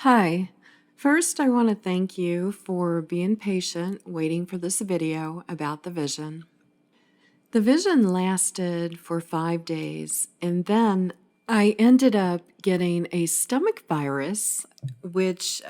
Hi. First, I want to thank you for being patient, waiting for this video about the vision. The vision lasted for 5 days, and then I ended up getting a stomach virus, which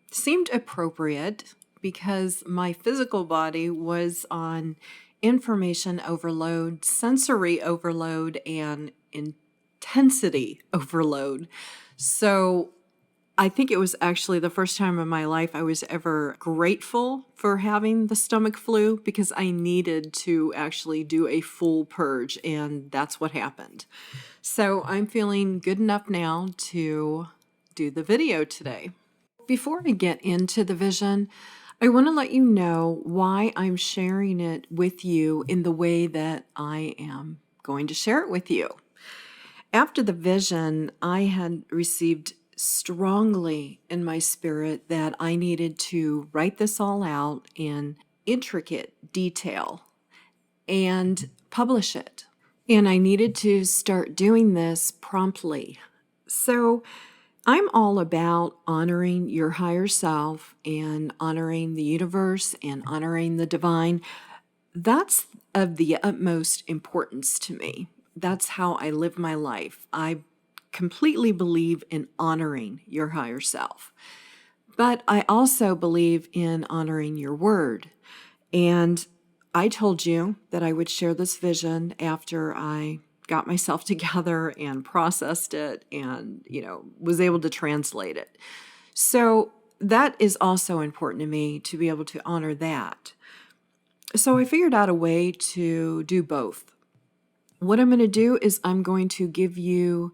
seemed appropriate because my physical body was on information overload, sensory overload, and intensity overload. So I think it was actually the first time in my life I was ever grateful for having the stomach flu because I needed to actually do a full purge, and that's what happened. So I'm feeling good enough now to do the video today. Before I get into the vision, I want to let you know why I'm sharing it with you in the way that I am going to share it with you. After the vision, I had received strongly in my spirit that I needed to write this all out in intricate detail and publish it. And I needed to start doing this promptly. So I'm all about honoring your higher self and honoring the universe and honoring the divine. That's of the utmost importance to me. That's how I live my life. I completely believe in honoring your higher self. But I also believe in honoring your word. And I told you that I would share this vision after I got myself together and processed it and, was able to translate it. So that is also important to me to be able to honor that. So I figured out a way to do both. What I'm going to do is I'm going to give you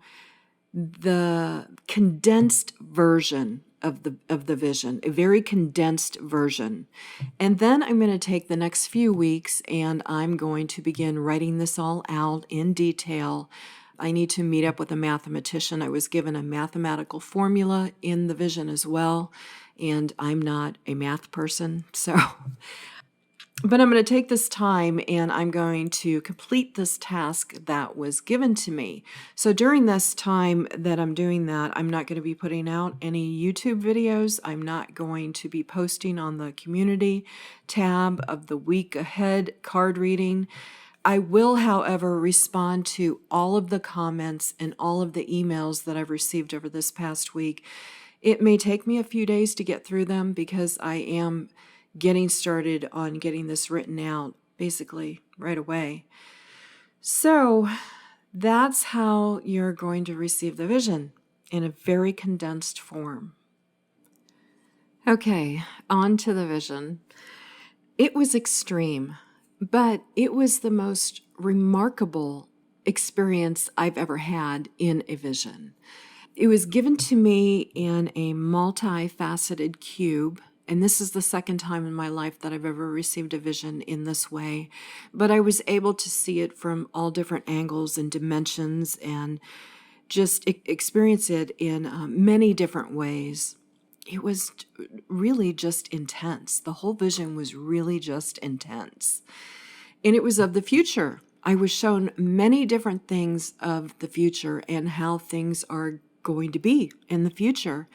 the condensed version of the vision, a very condensed version. And then I'm going to take the next few weeks and I'm going to begin writing this all out in detail. I need to meet up with a mathematician. I was given a mathematical formula in the vision as well, and I'm not a math person, but I'm going to take this time and I'm going to complete this task that was given to me. So during this time that I'm doing that, I'm not going to be putting out any YouTube videos. I'm not going to be posting on the community tab of the week ahead card reading. I will, however, respond to all of the comments and all of the emails that I've received over this past week. It may take me a few days to get through them because I am getting started on getting this written out basically right away. So that's how you're going to receive the vision in a very condensed form. Okay, on to the vision. It was extreme, but it was the most remarkable experience I've ever had in a vision. It was given to me in a multifaceted cube. And this is the second time in my life that I've ever received a vision in this way. But I was able to see it from all different angles and dimensions and just experience it in many different ways. It was really just intense. The whole vision was really just intense. And it was of the future. I was shown many different things of the future and how things are going to be in the future.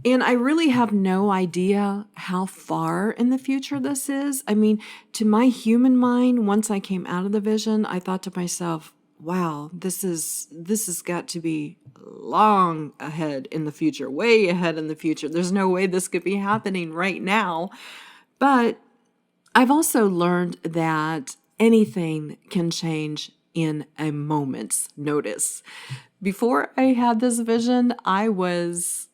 And I really have no idea how far in the future this is. I mean, to my human mind, once I came out of the vision, I thought to myself, wow, this has got to be long ahead in the future, way ahead in the future. There's no way this could be happening right now. But I've also learned that anything can change in a moment's notice. Before I had this vision, I was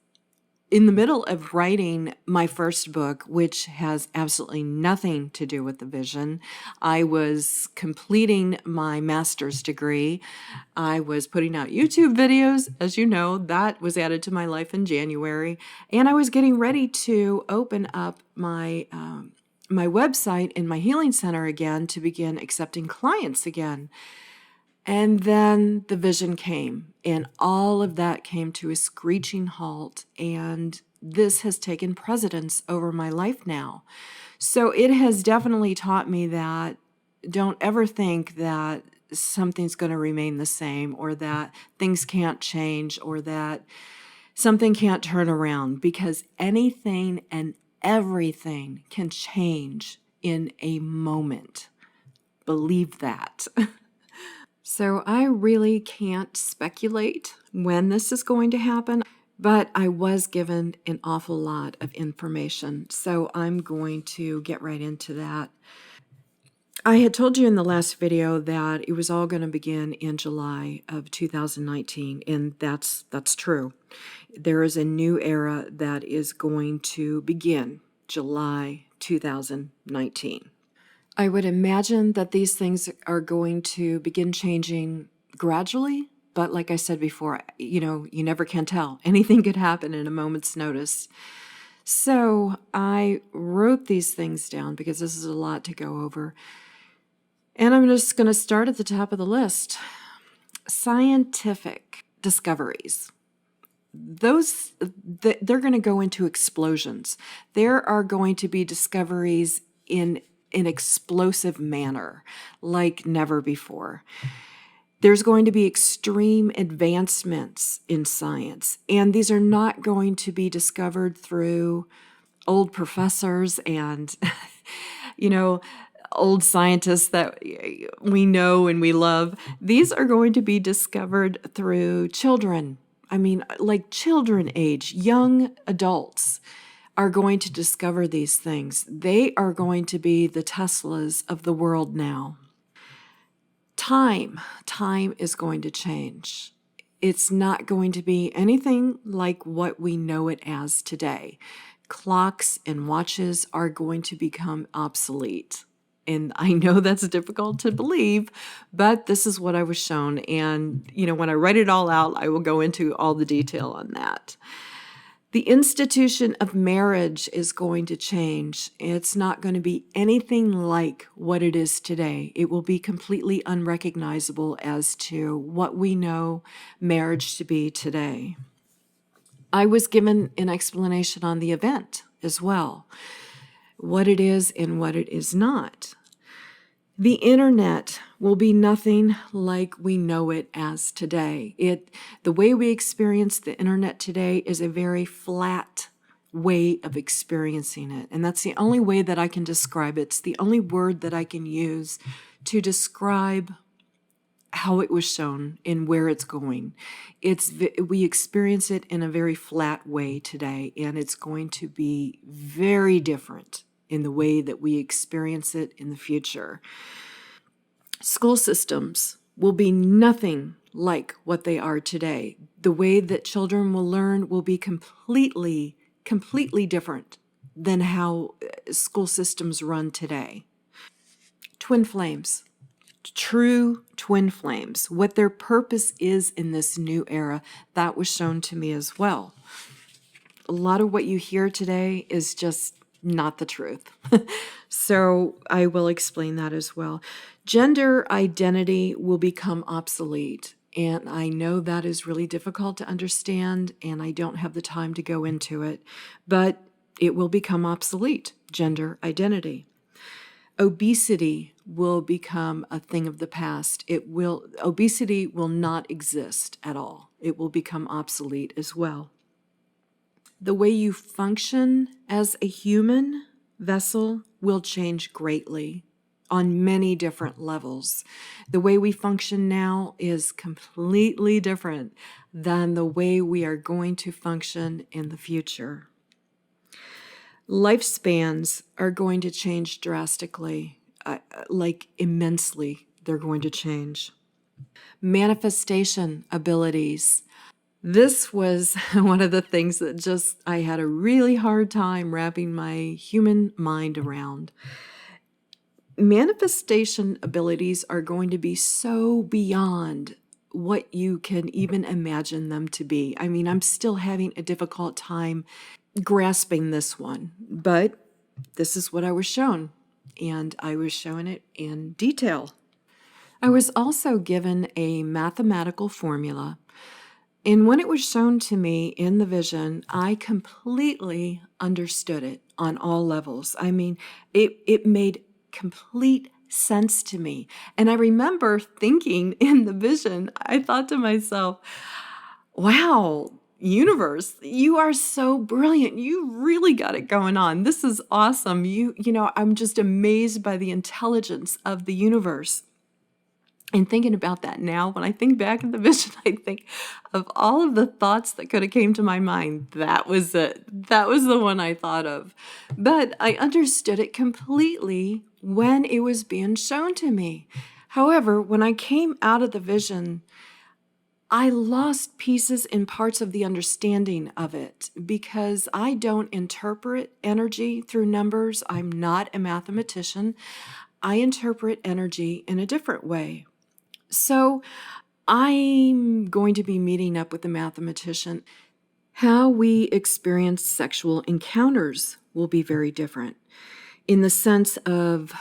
in the middle of writing my first book, which has absolutely nothing to do with the vision. I was completing my master's degree. I was putting out YouTube videos. As you know, that was added to my life in January. And I was getting ready to open up my website in my healing center again to begin accepting clients again. And then the vision came, and all of that came to a screeching halt, and this has taken precedence over my life now. So it has definitely taught me that don't ever think that something's going to remain the same or that things can't change or that something can't turn around, because anything and everything can change in a moment. Believe that. So I really can't speculate when this is going to happen, but I was given an awful lot of information, so I'm going to get right into that. I had told you in the last video that it was all going to begin in July of 2019, and that's true. There is a new era that is going to begin July 2019. I would imagine that these things are going to begin changing gradually, but like I said before, you never can tell. Anything could happen in a moment's notice. So I wrote these things down because this is a lot to go over. And I'm just going to start at the top of the list. Scientific discoveries. They're going to go into explosions. There are going to be discoveries in an explosive manner like never before. There's going to be extreme advancements in science, and these are not going to be discovered through old professors and, old scientists that we know and we love. These are going to be discovered through children. I mean, like children age, young adults are going to discover these things. They are going to be the Teslas of the world now. Time is going to change. It's not going to be anything like what we know it as today. Clocks and watches are going to become obsolete. And I know that's difficult to believe, but this is what I was shown. And, when I write it all out, I will go into all the detail on that. The institution of marriage is going to change. It's not going to be anything like what it is today. It will be completely unrecognizable as to what we know marriage to be today. I was given an explanation on the event as well, what it is and what it is not. The internet will be nothing like we know it as today. The way we experience the internet today is a very flat way of experiencing it. And that's the only way that I can describe it. It's the only word that I can use to describe how it was shown and where it's going. We experience it in a very flat way today, and it's going to be very different in the way that we experience it in the future. School systems will be nothing like what they are today. The way that children will learn will be completely different than how school systems run today. Twin flames. True twin flames. What their purpose is in this new era, that was shown to me as well. A lot of what you hear today is just not the truth. So I will explain that as well. Gender identity will become obsolete. And I know that is really difficult to understand, and I don't have the time to go into it, but it will become obsolete, gender identity. Obesity will become a thing of the past. Obesity will not exist at all. It will become obsolete as well. The way you function as a human vessel will change greatly on many different levels. The way we function now is completely different than the way we are going to function in the future. Lifespans are going to change drastically, like immensely. They're going to change. Manifestation abilities. This was one of the things that I had a really hard time wrapping my human mind around. Manifestation abilities are going to be so beyond what you can even imagine them to be. I mean, I'm still having a difficult time grasping this one, but this is what I was shown, and I was shown it in detail. I was also given a mathematical formula. And when it was shown to me in the vision, I completely understood it on all levels. I mean, it made complete sense to me. And I remember thinking in the vision, I thought to myself, wow, universe, you are so brilliant. You really got it going on. This is awesome. I'm just amazed by the intelligence of the universe. And thinking about that now, when I think back at the vision, I think of all of the thoughts that could have came to my mind. That was it. That was the one I thought of. But I understood it completely when it was being shown to me. However, when I came out of the vision, I lost pieces and parts of the understanding of it because I don't interpret energy through numbers. I'm not a mathematician. I interpret energy in a different way. So I'm going to be meeting up with a mathematician. How we experience sexual encounters will be very different in the sense of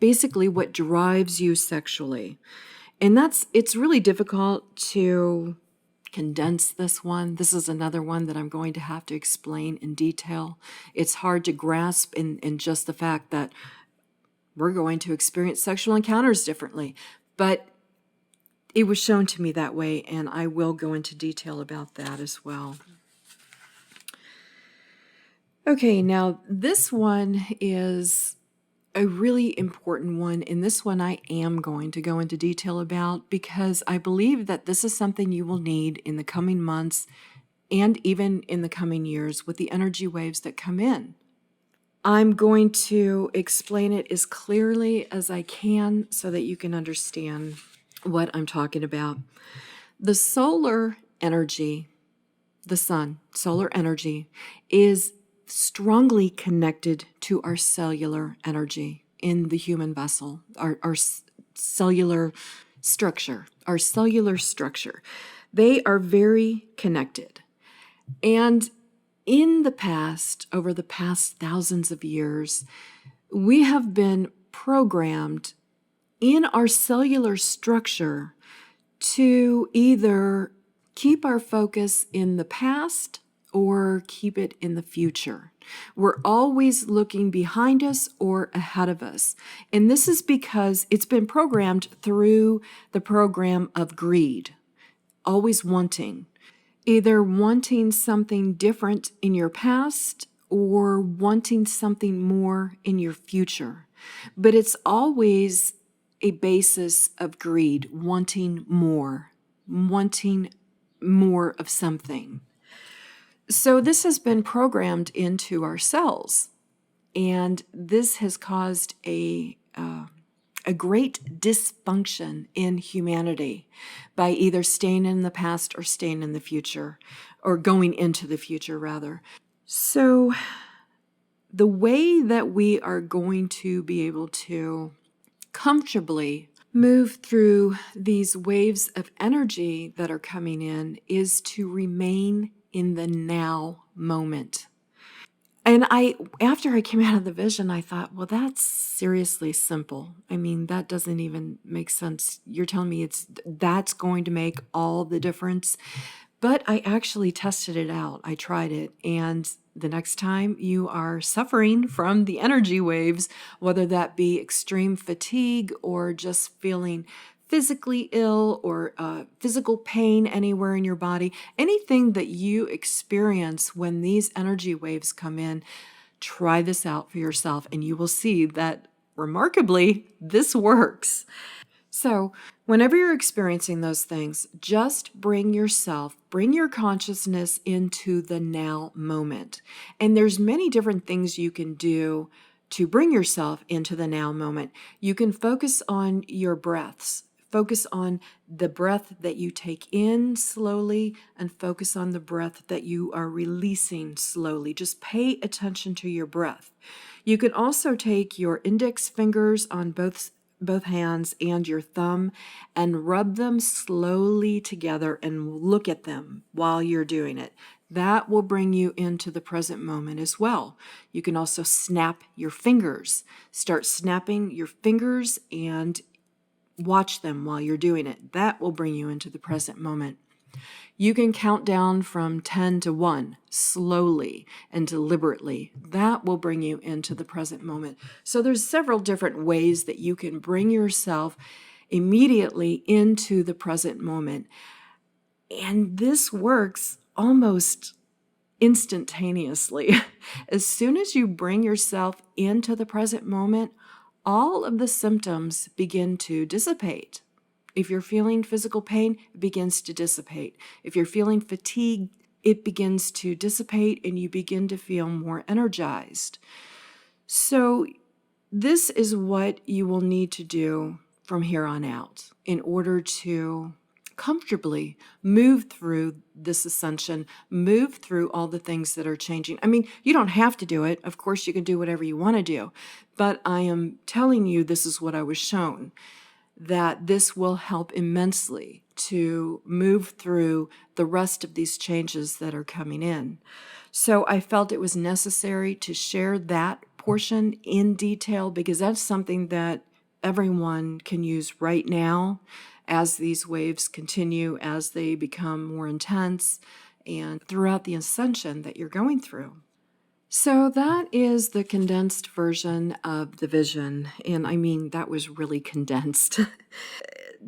basically what drives you sexually. And it's really difficult to condense this one. This is another one that I'm going to have to explain in detail. It's hard to grasp in just the fact that we're going to experience sexual encounters differently. But it was shown to me that way, and I will go into detail about that as well. Okay, now this one is a really important one, and this one I am going to go into detail about because I believe that this is something you will need in the coming months and even in the coming years with the energy waves that come in. I'm going to explain it as clearly as I can so that you can understand what I'm talking about. The solar energy, the sun, solar energy, is strongly connected to our cellular energy in the human vessel, our cellular structure, our cellular structure. They are very connected. And in the past, over the past thousands of years, we have been programmed in our cellular structure to either keep our focus in the past or keep it in the future. We're always looking behind us or ahead of us. And this is because it's been programmed through the program of greed, always wanting. Either wanting something different in your past or wanting something more in your future. But it's always a basis of greed, wanting more of something. So this has been programmed into our cells, and this has caused a great dysfunction in humanity by either staying in the past or staying in the future, or going into the future, rather. So the way that we are going to be able to comfortably move through these waves of energy that are coming in is to remain in the now moment. And after I came out of the vision, I thought, well, that's seriously simple. I mean, that doesn't even make sense. You're telling me that's going to make all the difference. But I actually tested it out. I tried it. And the next time you are suffering from the energy waves, whether that be extreme fatigue or just feeling physically ill or physical pain anywhere in your body, anything that you experience when these energy waves come in, try this out for yourself and you will see that remarkably, this works. So whenever you're experiencing those things, just bring your consciousness into the now moment. And there's many different things you can do to bring yourself into the now moment. You can focus on your breaths. Focus on the breath that you take in slowly and focus on the breath that you are releasing slowly. Just pay attention to your breath. You can also take your index fingers on both hands and your thumb and rub them slowly together and look at them while you're doing it. That will bring you into the present moment as well. You can also snap your fingers. Start snapping your fingers and watch them while you're doing it. That will bring you into the present moment. You can count down from 10 to 1 slowly and deliberately. That will bring you into the present moment. So there's several different ways that you can bring yourself immediately into the present moment. And this works almost instantaneously. As soon as you bring yourself into the present moment, all of the symptoms begin to dissipate. If you're feeling physical pain, it begins to dissipate. If you're feeling fatigue, it begins to dissipate and you begin to feel more energized. So this is what you will need to do from here on out in order to comfortably move through this ascension, move through all the things that are changing. I mean, you don't have to do it. Of course, you can do whatever you want to do. But I am telling you, this is what I was shown, that this will help immensely to move through the rest of these changes that are coming in. So I felt it was necessary to share that portion in detail because that's something that everyone can use right now as these waves continue, as they become more intense, and throughout the ascension that you're going through. So that is the condensed version of the vision. And I mean, that was really condensed.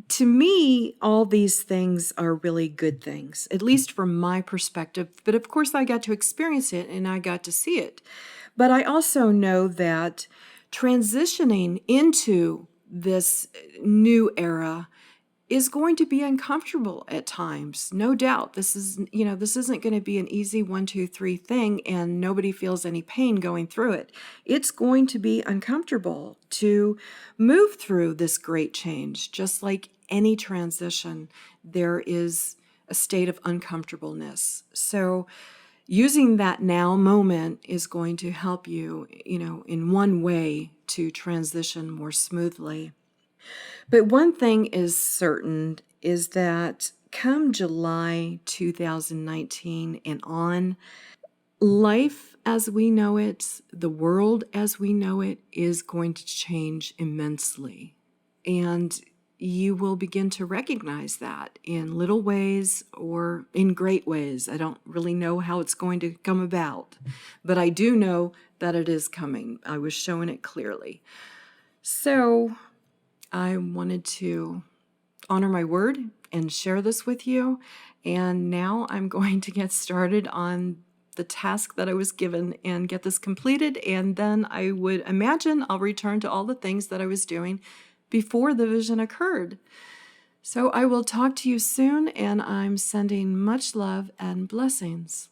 To me, all these things are really good things, at least from my perspective. But of course, I got to experience it and I got to see it. But I also know that transitioning into this new era is going to be uncomfortable at times. No doubt. This isn't going to be an easy 1, 2, 3 thing and nobody feels any pain going through it. It's going to be uncomfortable to move through this great change. Just like any transition, there is a state of uncomfortableness. So using that now moment is going to help you, in one way to transition more smoothly. But one thing is certain is that come July 2019 and on, life as we know it, the world as we know it, is going to change immensely. And you will begin to recognize that in little ways or in great ways. I don't really know how it's going to come about, but I do know that it is coming. I was showing it clearly. So I wanted to honor my word and share this with you. And now I'm going to get started on the task that I was given and get this completed. And then I would imagine I'll return to all the things that I was doing before the vision occurred. So I will talk to you soon, and I'm sending much love and blessings.